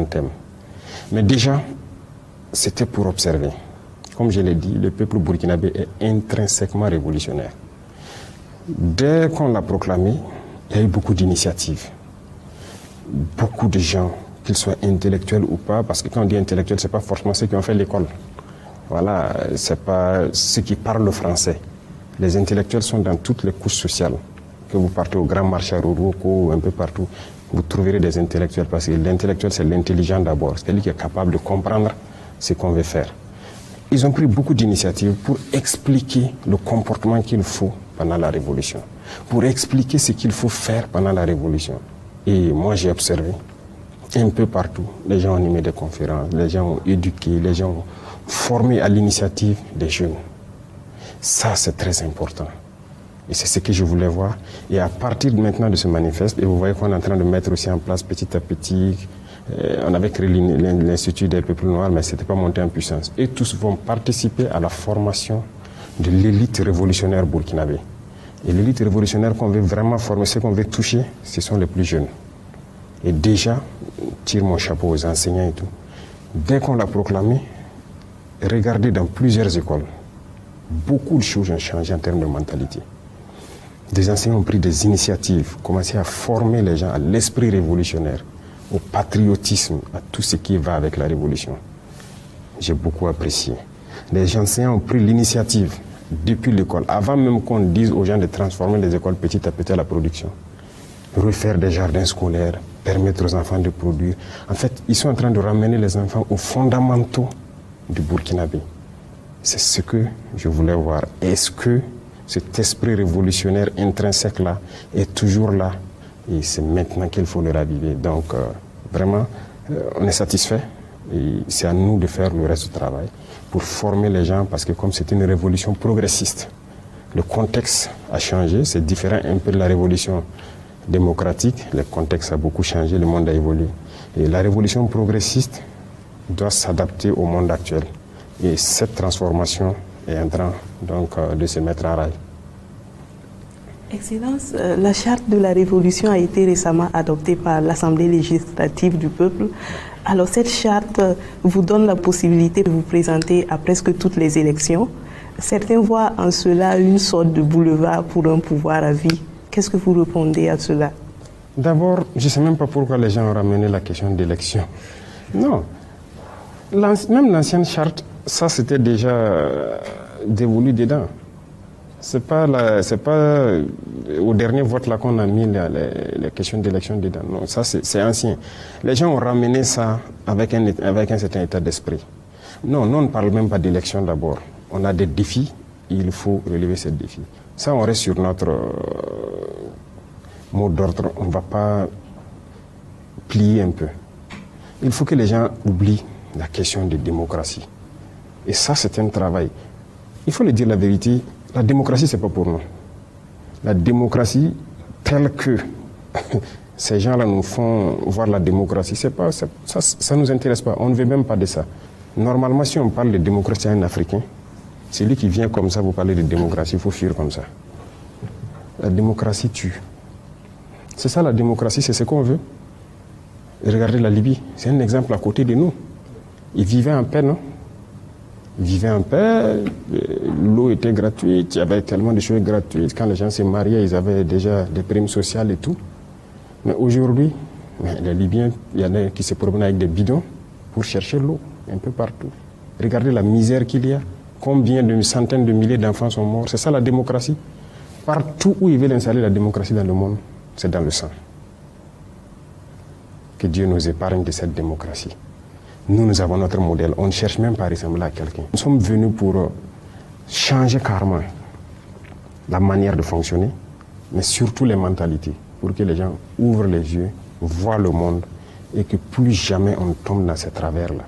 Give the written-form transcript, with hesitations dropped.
thème. Mais déjà, c'était pour observer. Comme je l'ai dit, le peuple burkinabé est intrinsèquement révolutionnaire. Dès qu'on l'a proclamé, il y a eu beaucoup d'initiatives. Beaucoup de gens, qu'ils soient intellectuels ou pas, parce que quand on dit intellectuel, ce n'est pas forcément ceux qui ont fait l'école. Voilà, ce n'est pas ceux qui parlent le français. Les intellectuels sont dans toutes les couches sociales. Que vous partez au grand marché à Roroko ou un peu partout, vous trouverez des intellectuels, parce que l'intellectuel, c'est l'intelligent d'abord. C'est lui qui est capable de comprendre ce qu'on veut faire. Ils ont pris beaucoup d'initiatives pour expliquer le comportement qu'il faut pendant la Révolution, pour expliquer ce qu'il faut faire pendant la Révolution. Et moi, j'ai observé un peu partout, les gens ont animé des conférences, les gens ont éduqué, les gens ont formé à l'initiative des jeunes. Ça, c'est très important. Et c'est ce que je voulais voir. Et à partir maintenant de ce manifeste, et vous voyez qu'on est en train de mettre aussi en place petit à petit, on avait créé l'Institut des peuples noirs, mais ce n'était pas monté en puissance. Et tous vont participer à la formation de l'élite révolutionnaire burkinabé. Et l'élite révolutionnaire qu'on veut vraiment former, ceux qu'on veut toucher, ce sont les plus jeunes. Et déjà, tire mon chapeau aux enseignants et tout. Dès qu'on l'a proclamé, regardez dans plusieurs écoles, beaucoup de choses ont changé en termes de mentalité. Des enseignants ont pris des initiatives, commencé à former les gens à l'esprit révolutionnaire, au patriotisme, à tout ce qui va avec la révolution. J'ai beaucoup apprécié. Les enseignants ont pris l'initiative depuis l'école, avant même qu'on dise aux gens de transformer les écoles petit à petit à la production. Refaire des jardins scolaires, permettre aux enfants de produire. En fait, ils sont en train de ramener les enfants aux fondamentaux du Burkinabé. C'est ce que je voulais voir. Est-ce que cet esprit révolutionnaire intrinsèque-là est toujours là? Et c'est maintenant qu'il faut le raviver. Donc, vraiment, on est satisfait. Et c'est à nous de faire le reste du travail pour former les gens, parce que comme c'est une révolution progressiste, le contexte a changé. C'est différent un peu de la révolution démocratique. Le contexte a beaucoup changé, le monde a évolué. Et la révolution progressiste doit s'adapter au monde actuel. Et cette transformation est en train donc de se mettre en rail. Excellence, la charte de la Révolution a été récemment adoptée par l'Assemblée législative du peuple. Alors cette charte vous donne la possibilité de vous présenter à presque toutes les élections. Certains voient en cela une sorte de boulevard pour un pouvoir à vie. Qu'est-ce que vous répondez à cela? D'abord, je ne sais même pas pourquoi les gens ont ramené la question d'élection. Non, même l'ancienne charte, ça c'était déjà dévolu dedans. C'est pas au dernier vote là qu'on a mis les questions d'élection dedans. Non, ça c'est ancien. Les gens ont ramené ça avec un certain état d'esprit. Non, nous on ne parle même pas d'élection d'abord. On a des défis, il faut relever ces défis. Ça, on reste sur notre mot d'ordre, on ne va pas plier un peu. Il faut que les gens oublient la question de démocratie. Et ça, c'est un travail. Il faut le dire la vérité, la démocratie, ce n'est pas pour nous. La démocratie, telle que ces gens-là nous font voir la démocratie, ça ne nous intéresse pas. On ne veut même pas de ça. Normalement, si on parle de démocratie à un Africain, c'est lui qui vient comme ça, vous parlez de démocratie, il faut fuir comme ça. La démocratie tue. C'est ça la démocratie, c'est ce qu'on veut. Regardez la Libye, c'est un exemple à côté de nous. Ils vivaient en paix, non? Ils vivaient en paix, l'eau était gratuite, il y avait tellement de choses gratuites. Quand les gens se mariaient, ils avaient déjà des primes sociales et tout. Mais aujourd'hui, les Libyens, il y en a qui se promènent avec des bidons pour chercher l'eau un peu partout. Regardez la misère qu'il y a. Combien de centaines de milliers d'enfants sont morts? C'est ça la démocratie. Partout où ils veulent installer la démocratie dans le monde, c'est dans le sang. Que Dieu nous épargne de cette démocratie. Nous avons notre modèle. On ne cherche même pas à ressembler à quelqu'un. Nous sommes venus pour changer carrément la manière de fonctionner, mais surtout les mentalités, pour que les gens ouvrent les yeux, voient le monde et que plus jamais on tombe dans ces travers-là.